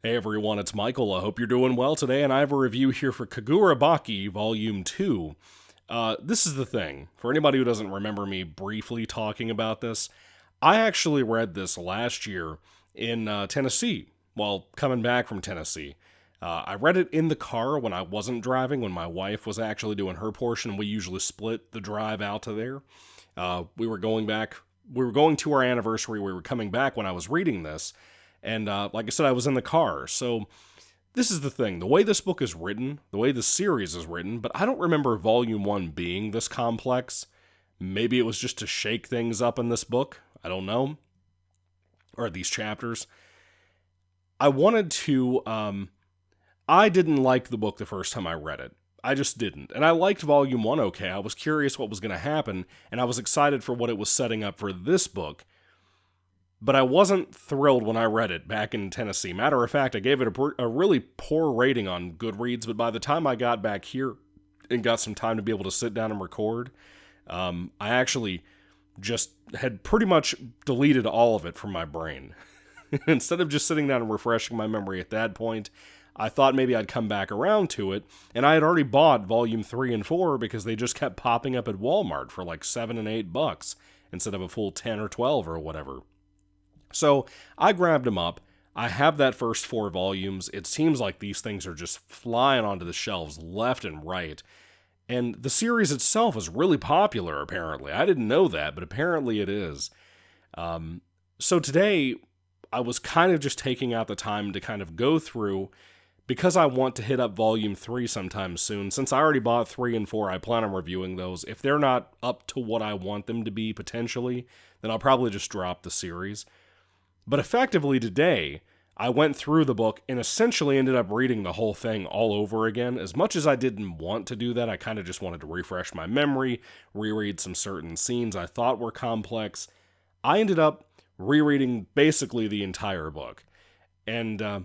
Hey everyone, it's Michael. I hope you're doing well today, and I have a review here for Kagurabachi Volume 2. This is the thing. For anybody who doesn't remember me briefly talking about this, I actually read this last year in Tennessee while coming back from Tennessee. I read it in the car when I wasn't driving, when my wife was actually doing her portion. We usually split the drive out to there. We were going back, we were going to our anniversary, we were coming back when I was reading this. And like I said, I was in the car. So this is the thing. The way this book is written, the way the series is written, but I don't remember Volume 1 being this complex. Maybe it was just to shake things up in this book. I don't know. Or these chapters. I wanted to... I didn't like the book the first time I read it. I just didn't. And I liked Volume 1 okay. I was curious what was going to happen, and I was excited for what it was setting up for this book. But I wasn't thrilled when I read it back in Tennessee. Matter of fact, I gave it a really poor rating on Goodreads, but by the time I got back here and got some time to be able to sit down and record, I actually just had pretty much deleted all of it from my brain. Instead of just sitting down and refreshing my memory at that point, I thought maybe I'd come back around to it, and I had already bought Volume 3 and 4 because they just kept popping up at Walmart for like $7 and $8 instead of a full 10 or 12 or whatever. So I grabbed them up. I have that first 4 volumes. It seems like these things are just flying onto the shelves left and right. And the series itself is really popular, apparently. I didn't know that, but apparently it is. So today, I was kind of just taking out the time to kind of go through, because I want to hit up Volume 3 sometime soon. Since I already bought 3 and 4, I plan on reviewing those. If they're not up to what I want them to be, potentially, then I'll probably just drop the series. But effectively today, I went through the book and essentially ended up reading the whole thing all over again. As much as I didn't want to do that, I kind of just wanted to refresh my memory, reread some certain scenes I thought were complex. I ended up rereading basically the entire book. And I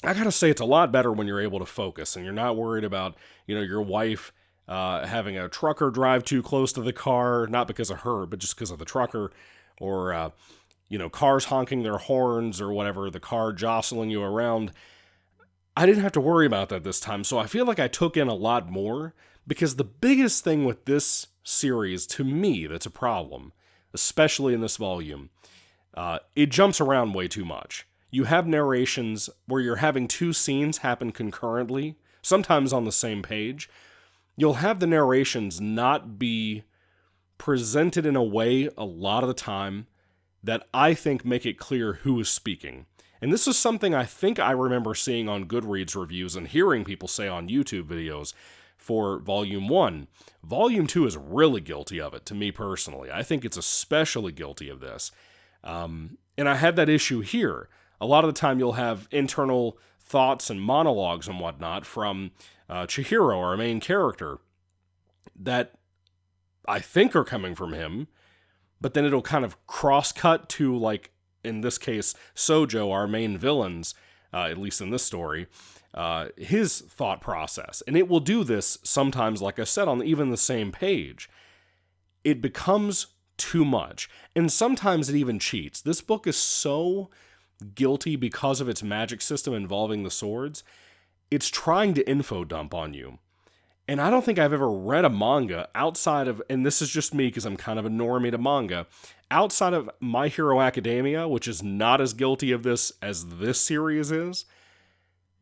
gotta say, it's a lot better when you're able to focus and you're not worried about, your wife having a trucker drive too close to the car, not because of her, but just because of the trucker, or cars honking their horns or whatever, the car jostling you around. I didn't have to worry about that this time, so I feel like I took in a lot more, because the biggest thing with this series, to me, that's a problem, especially in this volume, it jumps around way too much. You have narrations where you're having 2 scenes happen concurrently, sometimes on the same page. You'll have the narrations not be presented in a way a lot of the time that I think make it clear who is speaking. And this is something I think I remember seeing on Goodreads reviews and hearing people say on YouTube videos for Volume 1. Volume 2 is really guilty of it, to me personally. I think it's especially guilty of this. And I had that issue here. A lot of the time you'll have internal thoughts and monologues and whatnot from Chihiro, our main character, that I think are coming from him, but then it'll kind of cross-cut to, like, in this case, Sojo, our main villain's, at least in this story, his thought process. And it will do this sometimes, like I said, on even the same page. It becomes too much. And sometimes it even cheats. This book is so guilty because of its magic system involving the swords. It's trying to info dump on you. And I don't think I've ever read a manga outside of, and this is just me because I'm kind of a normie to manga, outside of My Hero Academia, which is not as guilty of this as this series is.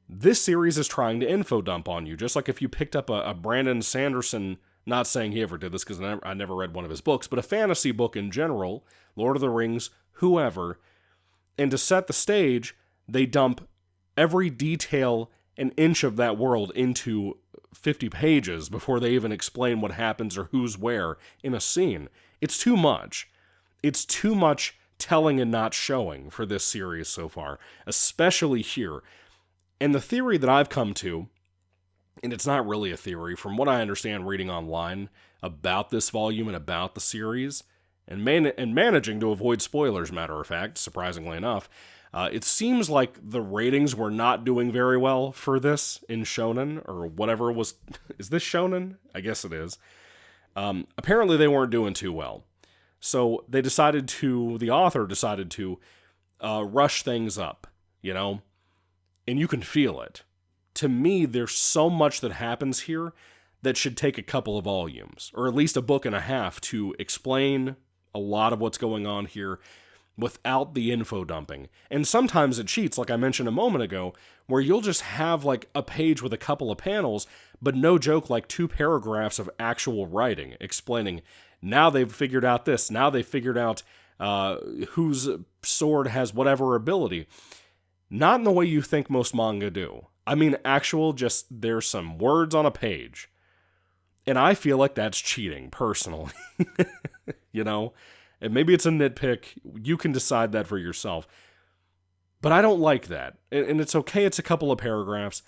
This series is trying to info dump on you, just like if you picked up a Brandon Sanderson, not saying he ever did this because I never read one of his books, but a fantasy book in general, Lord of the Rings, whoever, and to set the stage, they dump every detail an inch of that world into 50 pages before they even explain what happens or who's where in a scene. It's too much. It's too much telling and not showing for this series so far, especially here. And the theory that I've come to, and it's not really a theory, from what I understand reading online about this volume and about the series, and managing to avoid spoilers, matter of fact, surprisingly enough, it seems like the ratings were not doing very well for this in Shonen, or whatever was... Is this Shonen? I guess it is. Apparently they weren't doing too well. So the author decided to rush things up, and you can feel it. To me, there's so much that happens here that should take a couple of volumes, or at least a book and a half, to explain a lot of what's going on here without the info dumping. And sometimes it cheats, like I mentioned a moment ago, where you'll just have like a page with a couple of panels, but no joke, like 2 paragraphs of actual writing explaining, now they've figured out this, now they've figured out whose sword has whatever ability. Not in the way you think most manga do. I mean, actual, just there's some words on a page. And I feel like that's cheating, personally. You know? And maybe it's a nitpick. You can decide that for yourself. But I don't like that. And it's okay, it's a couple of paragraphs.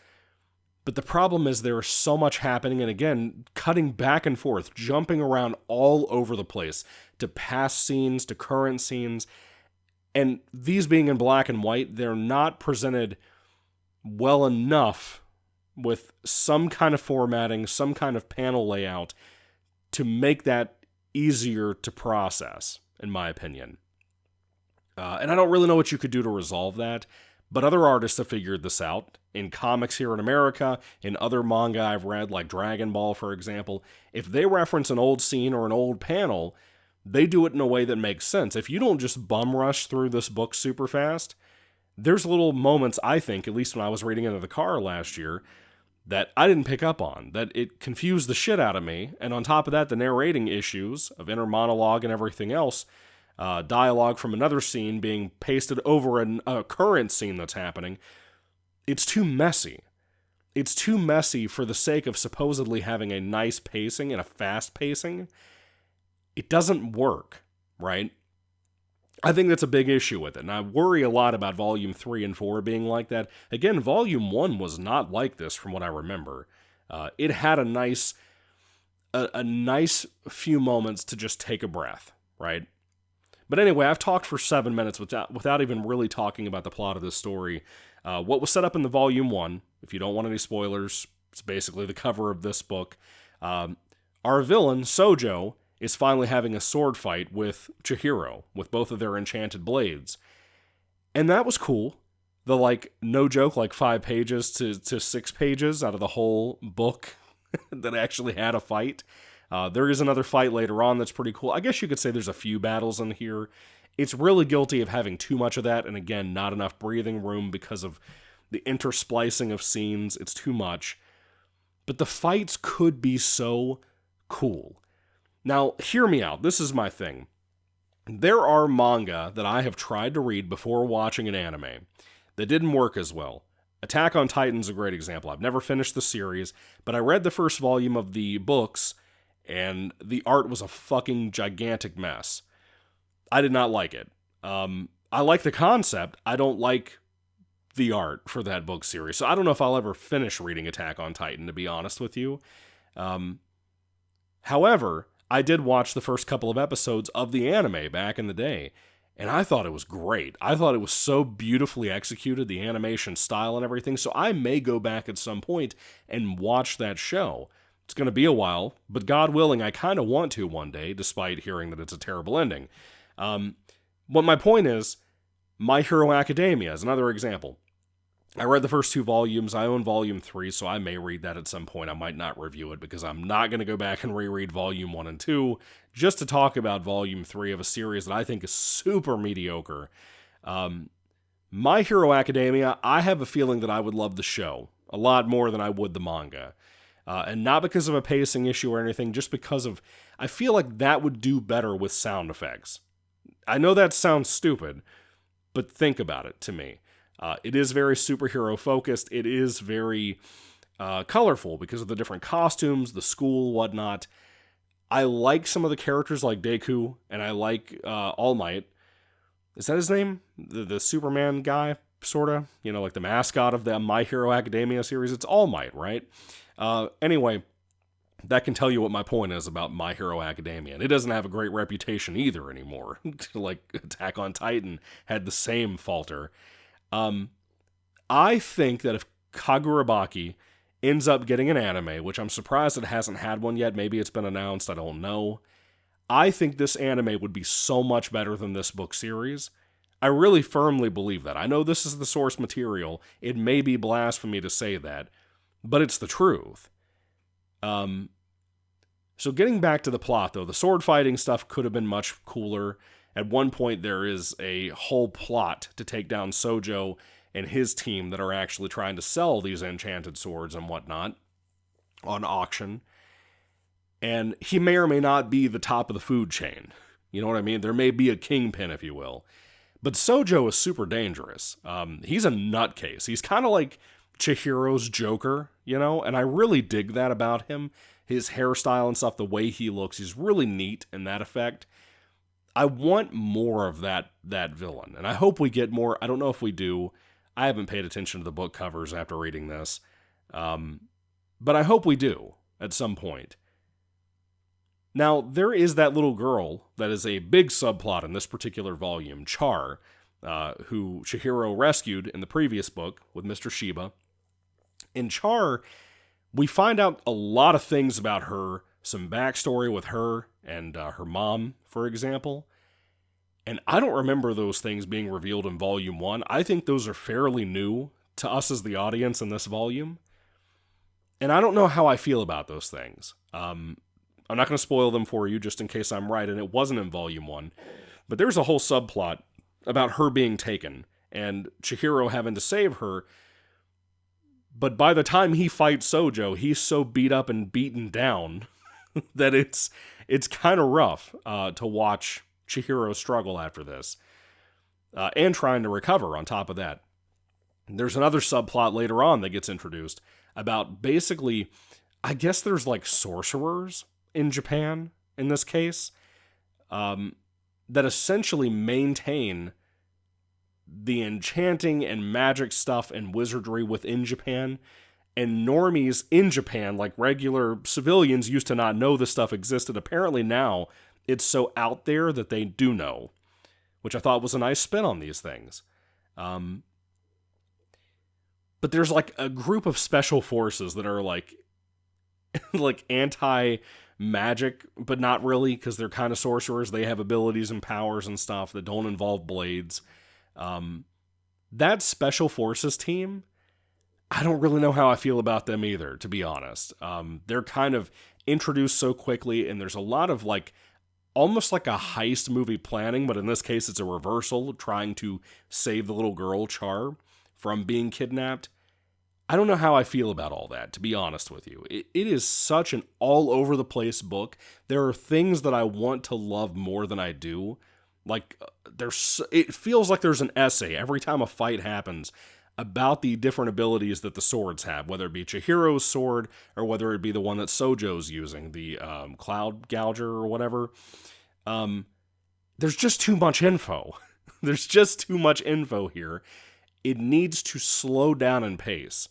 But the problem is there is so much happening, and again, cutting back and forth, jumping around all over the place, to past scenes, to current scenes. And these being in black and white, they're not presented well enough with some kind of formatting, some kind of panel layout to make that easier to process, in my opinion. And I don't really know what you could do to resolve that, but other artists have figured this out. In comics here in America, in other manga I've read, like Dragon Ball, for example, if they reference an old scene or an old panel, they do it in a way that makes sense. If you don't just bum rush through this book super fast, there's little moments, I think, at least when I was reading it in the car last year, that I didn't pick up on, that it confused the shit out of me, and on top of that, the narrating issues of inner monologue and everything else, dialogue from another scene being pasted over a current scene that's happening, it's too messy. It's too messy for the sake of supposedly having a nice pacing and a fast pacing. It doesn't work, right? I think that's a big issue with it, and I worry a lot about Volume 3 and 4 being like that. Again, Volume 1 was not like this from what I remember. It had a nice few moments to just take a breath, right? But anyway, I've talked for 7 minutes without even really talking about the plot of this story. What was set up in the Volume 1, if you don't want any spoilers, it's basically the cover of this book. Our villain, Sojo, is finally having a sword fight with Chihiro, with both of their enchanted blades. And that was cool. The, no joke, 5 pages to 6 pages out of the whole book that actually had a fight. There is another fight later on that's pretty cool. I guess you could say there's a few battles in here. It's really guilty of having too much of that, and again, not enough breathing room because of the intersplicing of scenes. It's too much. But the fights could be so cool. Now, hear me out. This is my thing. There are manga that I have tried to read before watching an anime that didn't work as well. Attack on Titan's a great example. I've never finished the series, but I read the first volume of the books, and the art was a fucking gigantic mess. I did not like it. I like the concept. I don't like the art for that book series. So I don't know if I'll ever finish reading Attack on Titan, to be honest with you. However, I did watch the first couple of episodes of the anime back in the day, and I thought it was great. I thought it was so beautifully executed, the animation style and everything, so I may go back at some point and watch that show. It's going to be a while, but God willing, I kind of want to one day, despite hearing that it's a terrible ending. What my point is, My Hero Academia is another example. I read the first 2 volumes. I own Volume 3, so I may read that at some point. I might not review it because I'm not going to go back and reread Volume 1 and 2 just to talk about Volume 3 of a series that I think is super mediocre. My Hero Academia, I have a feeling that I would love the show a lot more than I would the manga. And not because of a pacing issue or anything, just because of, I feel like that would do better with sound effects. I know that sounds stupid, but think about it to me. It is very superhero focused. It is very colorful because of the different costumes, the school, whatnot. I like some of the characters like Deku, and I like All Might. Is that his name? The Superman guy, sorta? You know, like the mascot of the My Hero Academia series. It's All Might, right? Anyway, that can tell you what my point is about My Hero Academia. And it doesn't have a great reputation either anymore. Like Attack on Titan had the same falter. I think that if Kagurabachi ends up getting an anime, which I'm surprised it hasn't had one yet, maybe it's been announced, I don't know. I think this anime would be so much better than this book series. I really firmly believe that. I know this is the source material. It may be blasphemy to say that, but it's the truth. So getting back to the plot, though, the sword fighting stuff could have been much cooler. At one point, there is a whole plot to take down Sojo and his team that are actually trying to sell these enchanted swords and whatnot on auction. And he may or may not be the top of the food chain. You know what I mean? There may be a kingpin, if you will. But Sojo is super dangerous. He's a nutcase. He's kind of like Chihiro's Joker, you know? And I really dig that about him. His hairstyle and stuff, the way he looks, he's really neat in that effect. I want more of that villain, and I hope we get more. I don't know if we do. I haven't paid attention to the book covers after reading this, but I hope we do at some point. Now, there is that little girl that is a big subplot in this particular volume, Char, who Chihiro rescued in the previous book with Mr. Shiba. In Char, we find out a lot of things about her, some backstory with her and her mom, for example. And I don't remember those things being revealed in Volume 1. I think those are fairly new to us as the audience in this volume. And I don't know how I feel about those things. I'm not going to spoil them for you just in case I'm right, and it wasn't in Volume 1. But there's a whole subplot about her being taken and Chihiro having to save her. But by the time he fights Sojo, he's so beat up and beaten down that it's kind of rough to watch Chihiro struggle after this. And trying to recover on top of that. There's another subplot later on that gets introduced about basically, I guess there's like sorcerers in Japan in this case that essentially maintain the enchanting and magic stuff and wizardry within Japan, and normies in Japan, like regular civilians, used to not know this stuff existed. Apparently now, it's so out there that they do know, which I thought was a nice spin on these things. But there's like a group of special forces that are like, like anti-magic, but not really, because they're kind of sorcerers. They have abilities and powers and stuff that don't involve blades. That Special Forces team, I don't really know how I feel about them either, to be honest. They're kind of introduced so quickly, and there's a lot of like, almost like a heist movie planning, but in this case it's a reversal, trying to save the little girl, Char, from being kidnapped. I don't know how I feel about all that, to be honest with you. It is such an all-over-the-place book. There are things that I want to love more than I do. Like, it feels like there's an essay every time a fight happens about the different abilities that the swords have, whether it be Chihiro's sword or whether it be the one that Sojo's using, the Cloud Gouger or whatever. There's just too much info. There's just too much info here. It needs to slow down in pace.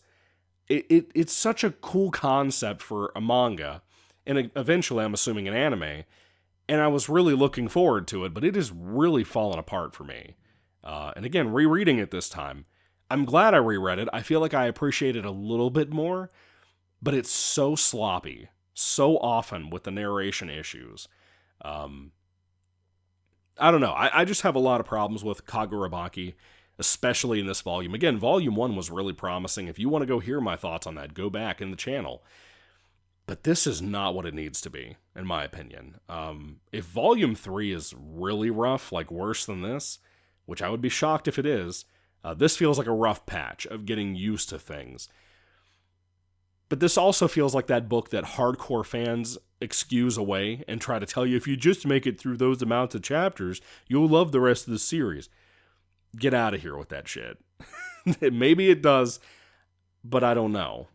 It's such a cool concept for a manga, and eventually, I'm assuming, an anime. And I was really looking forward to it, but it has really fallen apart for me. And again, rereading it this time, I'm glad I reread it. I feel like I appreciate it a little bit more, but it's so sloppy, so often with the narration issues. I don't know. I just have a lot of problems with Kagurabachi, especially in this volume. Again, Volume 1 was really promising. If you want to go hear my thoughts on that, go back in the channel. But this is not what it needs to be, in my opinion. If Volume 3 is really rough, like worse than this, which I would be shocked if it is, this feels like a rough patch of getting used to things. But this also feels like that book that hardcore fans excuse away and try to tell you, if you just make it through those amounts of chapters, you'll love the rest of the series. Get out of here with that shit. Maybe it does, but I don't know.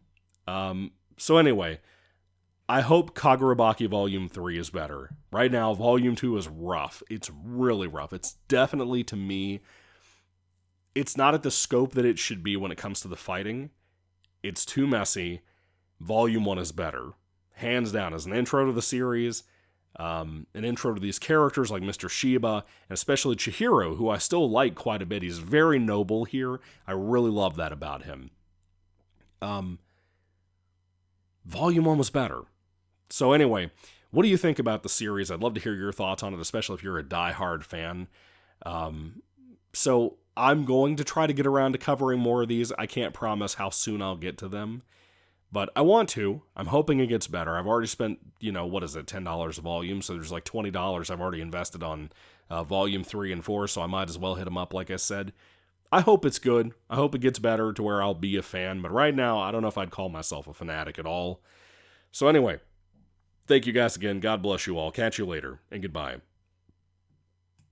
So anyway, I hope Kagurabachi Volume 3 is better. Right now, Volume 2 is rough. It's really rough. It's definitely, to me, it's not at the scope that it should be when it comes to the fighting. It's too messy. Volume 1 is better. Hands down, as an intro to the series, an intro to these characters like Mr. Shiba, and especially Chihiro, who I still like quite a bit. He's very noble here. I really love that about him. Volume 1 was better. So anyway, what do you think about the series? I'd love to hear your thoughts on it, especially if you're a die-hard fan. So I'm going to try to get around to covering more of these. I can't promise how soon I'll get to them, but I want to. I'm hoping it gets better. I've already spent, what is it, $10 a volume, so there's like $20 I've already invested on volume 3 and 4, so I might as well hit them up, like I said. I hope it's good. I hope it gets better to where I'll be a fan, but right now, I don't know if I'd call myself a fanatic at all. So anyway, thank you guys again. God bless you all. Catch you later, and goodbye.